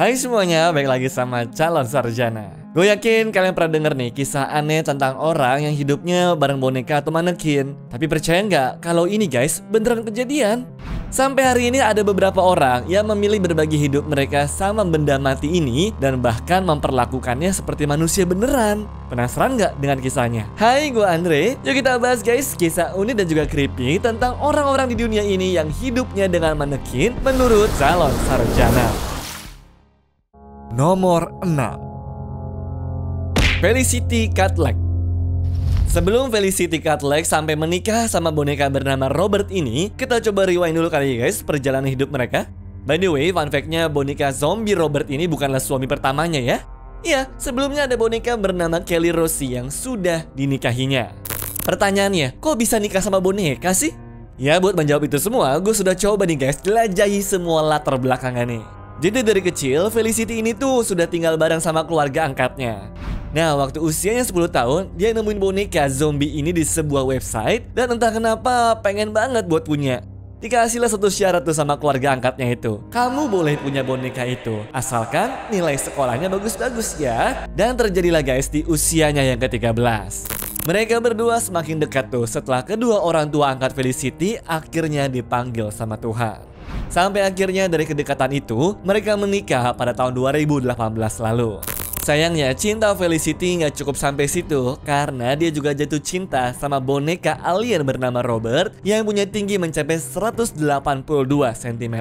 Hai semuanya, balik lagi sama Calon Sarjana. Gue yakin kalian pernah denger nih kisah aneh tentang orang yang hidupnya bareng boneka atau manekin. Tapi percaya nggak kalau ini guys beneran kejadian? Sampai hari ini ada beberapa orang yang memilih berbagi hidup mereka sama benda mati ini dan bahkan memperlakukannya seperti manusia beneran. Penasaran nggak dengan kisahnya? Hai, gue Andre. Yuk kita bahas guys kisah unik dan juga creepy tentang orang-orang di dunia ini yang hidupnya dengan manekin menurut Calon Sarjana. Nomor 6. Felicity Catlett. Sebelum Felicity Catlett sampai menikah sama boneka bernama Robert ini, kita coba rewind dulu kali ya guys perjalanan hidup mereka. By the way, fun fact-nya boneka zombie Robert ini bukanlah suami pertamanya ya. Iya, sebelumnya ada boneka bernama Kelly Rosie yang sudah dinikahinya. Pertanyaannya, kok bisa nikah sama boneka sih? Ya, buat menjawab itu semua, gue sudah coba nih guys jelajahi semua latar belakangnya nih. Jadi dari kecil, Felicity ini tuh sudah tinggal bareng sama keluarga angkatnya. Nah, waktu usianya 10 tahun, dia nemuin boneka zombie ini di sebuah website. Dan entah kenapa pengen banget buat punya. Dikasihlah satu syarat tuh sama keluarga angkatnya itu. Kamu boleh punya boneka itu, asalkan nilai sekolahnya bagus-bagus ya. Dan terjadilah guys di usianya yang ke-13. Mereka berdua semakin dekat tuh setelah kedua orang tua angkat Felicity akhirnya dipanggil sama Tuhan. Sampai akhirnya dari kedekatan itu, mereka menikah pada tahun 2018 lalu. Sayangnya cinta Felicity nggak cukup sampai situ karena dia juga jatuh cinta sama boneka alien bernama Robert yang punya tinggi mencapai 182 cm.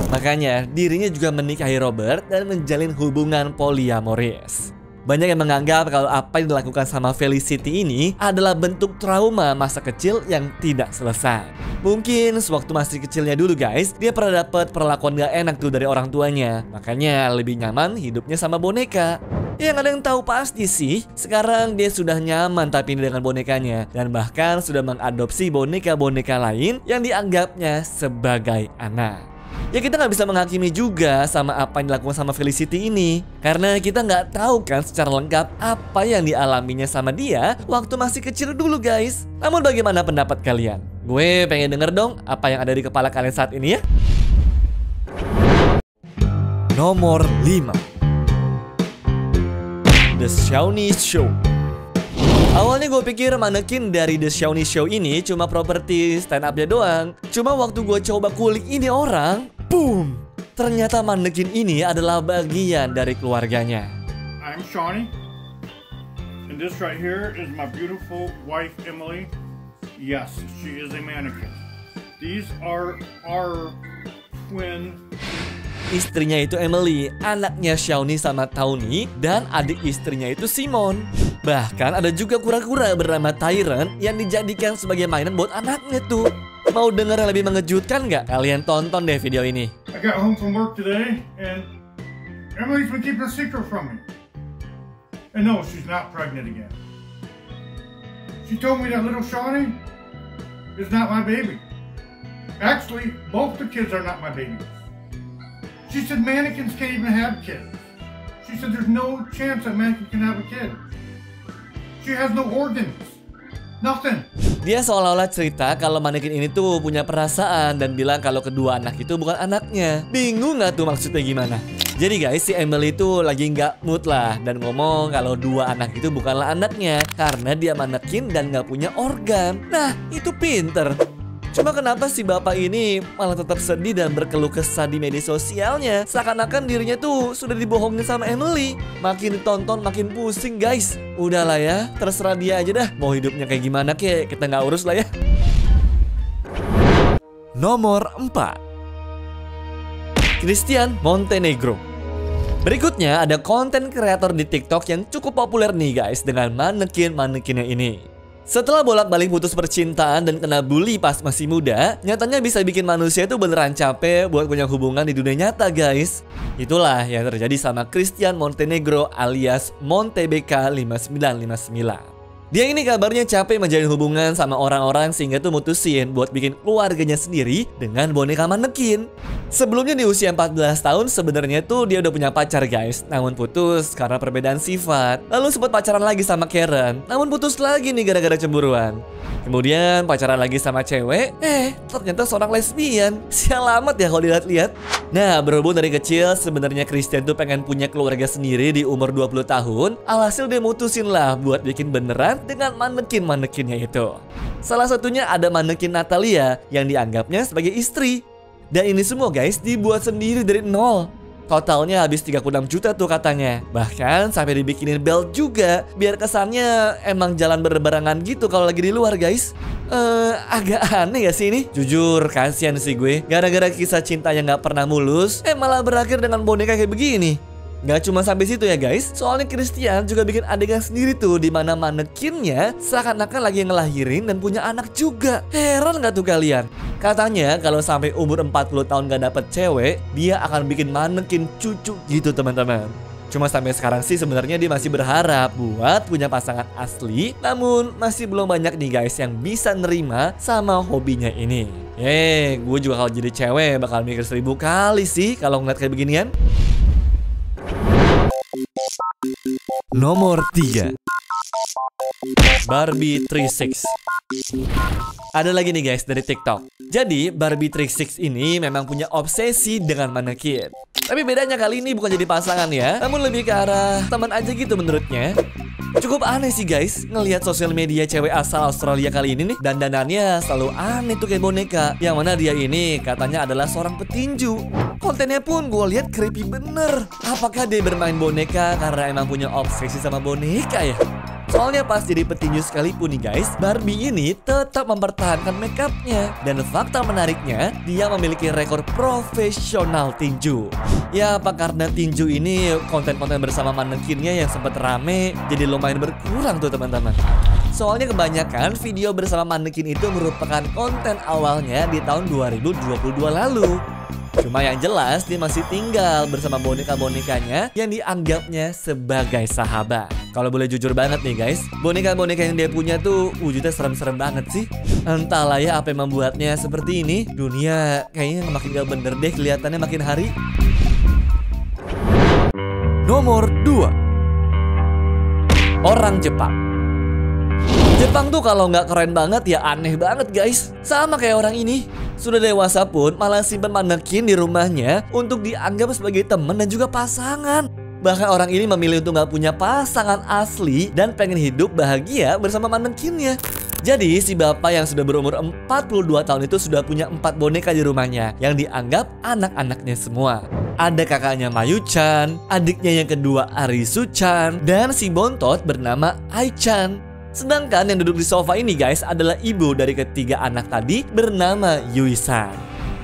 Makanya dirinya juga menikahi Robert dan menjalin hubungan poliamoris. Banyak yang menganggap kalau apa yang dilakukan sama Felicity ini adalah bentuk trauma masa kecil yang tidak selesai. Mungkin sewaktu masih kecilnya dulu guys, dia pernah dapat perlakuan gak enak tuh dari orang tuanya. Makanya lebih nyaman hidupnya sama boneka. Yang ada yang tahu pasti sih, sekarang dia sudah nyaman tapi dengan bonekanya. Dan bahkan sudah mengadopsi boneka-boneka lain yang dianggapnya sebagai anak. Ya kita nggak bisa menghakimi juga sama apa yang dilakukan sama Felicity ini. Karena kita nggak tahu kan secara lengkap apa yang dialaminya sama dia waktu masih kecil dulu guys. Namun bagaimana pendapat kalian? Gue pengen denger dong apa yang ada di kepala kalian saat ini ya. Nomor 5. The Shawnee Show. Awalnya gue pikir manekin dari The Shawnee Show ini cuma properti stand up-nya doang. Cuma waktu gue coba kulik ini orang, boom! Ternyata manekin ini adalah bagian dari keluarganya. I'm Shawnee, and this right here is my beautiful wife Emily. Yes, she is a mannequin. These are our twin. Istrinya itu Emily, anaknya Shawnee sama Tawny, dan adik istrinya itu Simon. Bahkan ada juga kura-kura bernama Tyrant yang dijadikan sebagai mainan buat anaknya tuh. Mau denger yang lebih mengejutkan nggak? Kalian tonton deh video ini. I got home from work today and Emily's been keeping a secret from me. And no, she's not pregnant again. She told me that little Shawnee is not my baby. Actually, both the kids are not my babies. She said mannequins can't even have kids. She said there's no chance that mannequin can have a kid. She has no organs. Nothing. Dia seolah-olah cerita kalau manekin ini tuh punya perasaan dan bilang kalau kedua anak itu bukan anaknya. Bingung nggak tuh maksudnya gimana? Jadi guys, si Emily itu lagi nggak mood lah dan ngomong kalau dua anak itu bukanlah anaknya karena dia manekin dan nggak punya organ. Nah, itu pinter. Cuma kenapa si bapak ini malah tetap sedih dan berkeluh kesah di media sosialnya? Seakan-akan dirinya tuh sudah dibohongin sama Emily. Makin ditonton makin pusing guys. Udahlah ya, terserah dia aja dah. Mau hidupnya kayak gimana kek, kita nggak urus lah ya. Nomor 4. Christian Montenegro. Berikutnya ada konten kreator di TikTok yang cukup populer nih guys dengan manekin-manekinnya ini. Setelah bolak-balik putus percintaan dan kena bully pas masih muda, nyatanya bisa bikin manusia itu beneran capek buat punya hubungan di dunia nyata guys. Itulah yang terjadi sama Christian Montenegro alias Montebk 5959. Dia ini kabarnya capek menjalin hubungan sama orang-orang sehingga tuh mutusin buat bikin keluarganya sendiri dengan boneka manekin. Sebelumnya di usia 14 tahun sebenarnya tuh dia udah punya pacar guys, namun putus karena perbedaan sifat. Lalu sempat pacaran lagi sama Karen, namun putus lagi nih gara-gara cemburuan. Kemudian pacaran lagi sama cewek, ternyata seorang lesbian. Sial amat ya kalau dilihat-lihat. Nah, berhubung dari kecil sebenarnya Christian tuh pengen punya keluarga sendiri di umur 20 tahun. Alhasil dia mutusin lah buat bikin beneran dengan manekin-manekinnya itu. Salah satunya ada manekin Natalia yang dianggapnya sebagai istri. Dan ini semua guys dibuat sendiri dari nol. Totalnya habis 36 juta tuh katanya. Bahkan sampai dibikinin belt juga, biar kesannya emang jalan berbarengan gitu kalau lagi di luar guys. Agak aneh gak sih ini? Jujur kasihan sih gue. Gara-gara kisah cinta yang gak pernah mulus, malah berakhir dengan boneka kayak begini. Gak cuma sampai situ ya guys, soalnya Christian juga bikin adegan sendiri tuh di mana manekinnya seakan-akan lagi ngelahirin dan punya anak juga. Heran gak tuh kalian? Katanya kalau sampai umur 40 tahun gak dapet cewek, dia akan bikin manekin cucu gitu teman-teman. Cuma sampai sekarang sih sebenarnya dia masih berharap buat punya pasangan asli, namun masih belum banyak nih guys yang bisa nerima sama hobinya ini. Gue juga kalau jadi cewek bakal mikir 1000 kali sih kalau ngeliat kayak beginian. Nomor 3, Barbie 36. Ada lagi nih guys dari TikTok. Jadi Barbie 36 ini memang punya obsesi dengan manekin. Tapi bedanya kali ini bukan jadi pasangan ya, namun lebih ke arah teman aja gitu menurutnya. Cukup aneh sih guys, ngelihat sosial media cewek asal Australia kali ini nih, dandanannya selalu aneh tuh kayak boneka. Yang mana dia ini katanya adalah seorang petinju. Kontennya pun gue lihat creepy bener. Apakah dia bermain boneka karena emang punya obsesi sama boneka ya? Soalnya pas jadi petinju sekalipun nih guys, Barbie ini tetap mempertahankan makeupnya. Dan fakta menariknya, dia memiliki rekor profesional tinju. Ya apa karena tinju ini konten-konten bersama manekinnya yang sempat rame jadi lumayan berkurang tuh teman-teman. Soalnya kebanyakan video bersama manekin itu merupakan konten awalnya di tahun 2022 lalu. Cuma yang jelas dia masih tinggal bersama boneka-bonekanya yang dianggapnya sebagai sahabat. Kalau boleh jujur banget nih guys, boneka-boneka yang dia punya tuh wujudnya serem-serem banget sih. Entahlah ya apa yang membuatnya seperti ini. Dunia kayaknya makin gak bener deh kelihatannya makin hari. Nomor 2, orang Jepang. Jepang tuh kalau nggak keren banget ya aneh banget guys. Sama kayak orang ini. Sudah dewasa pun malah simpen manekin di rumahnya untuk dianggap sebagai teman dan juga pasangan. Bahkan orang ini memilih untuk nggak punya pasangan asli dan pengen hidup bahagia bersama manekinnya. Jadi si bapak yang sudah berumur 42 tahun itu sudah punya 4 boneka di rumahnya yang dianggap anak-anaknya semua. Ada kakaknya Mayu-chan, adiknya yang kedua Arisu-chan, dan si bontot bernama Ai-chan. Sedangkan yang duduk di sofa ini guys adalah ibu dari ketiga anak tadi bernama Yui-san.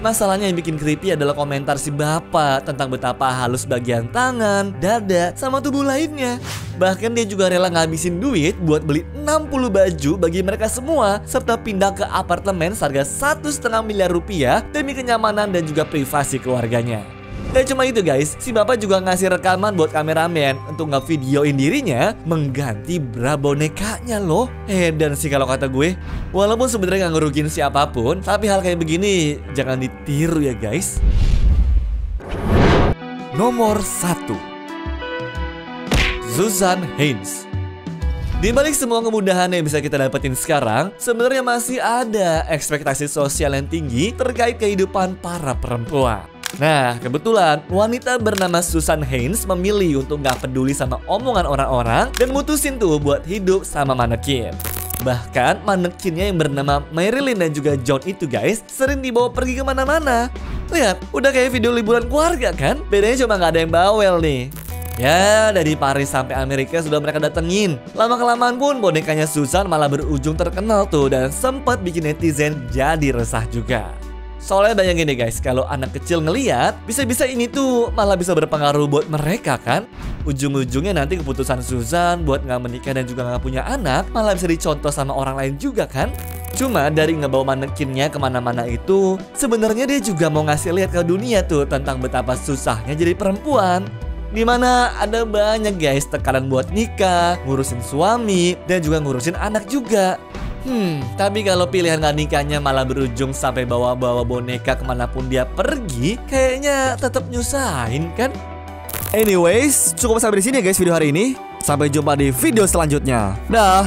Masalahnya yang bikin creepy adalah komentar si bapak tentang betapa halus bagian tangan, dada, sama tubuh lainnya. Bahkan dia juga rela ngabisin duit buat beli 60 baju bagi mereka semua, serta pindah ke apartemen seharga 1,5 miliar rupiah demi kenyamanan dan juga privasi keluarganya. Dan cuma itu guys, si bapak juga ngasih rekaman buat kameramen untuk ngevideoin dirinya mengganti bra bonekanya loh. Dan sih kalau kata gue, walaupun sebenarnya gak ngerugiin siapapun, tapi hal kayak begini jangan ditiru ya guys. Nomor 1, Suzanne Haynes. Di balik semua kemudahan yang bisa kita dapetin sekarang, sebenarnya masih ada ekspektasi sosial yang tinggi terkait kehidupan para perempuan. Nah, kebetulan wanita bernama Suzanne Haynes memilih untuk gak peduli sama omongan orang-orang dan mutusin tuh buat hidup sama manekin. Bahkan manekinnya yang bernama Marilyn dan juga John itu guys sering dibawa pergi kemana-mana. Lihat, udah kayak video liburan keluarga kan? Bedanya cuma gak ada yang bawel nih. Ya, dari Paris sampai Amerika sudah mereka datengin. Lama-kelamaan pun bonekanya Suzanne malah berujung terkenal tuh dan sempat bikin netizen jadi resah juga. Soalnya bayangin deh guys, kalau anak kecil ngeliat, bisa-bisa ini tuh malah bisa berpengaruh buat mereka kan. Ujung-ujungnya nanti keputusan Suzanne buat gak menikah dan juga gak punya anak malah bisa dicontoh sama orang lain juga kan. Cuma dari ngebawa manekinnya kemana-mana itu, sebenarnya dia juga mau ngasih lihat ke dunia tuh tentang betapa susahnya jadi perempuan. Dimana ada banyak guys tekanan buat nikah, ngurusin suami, dan juga ngurusin anak juga. Tapi kalau pilihan gak nikahnya malah berujung sampai bawa-bawa boneka kemanapun dia pergi, kayaknya tetap nyusahin kan? Anyways, cukup sampai di sini ya guys video hari ini. Sampai jumpa di video selanjutnya. Dah.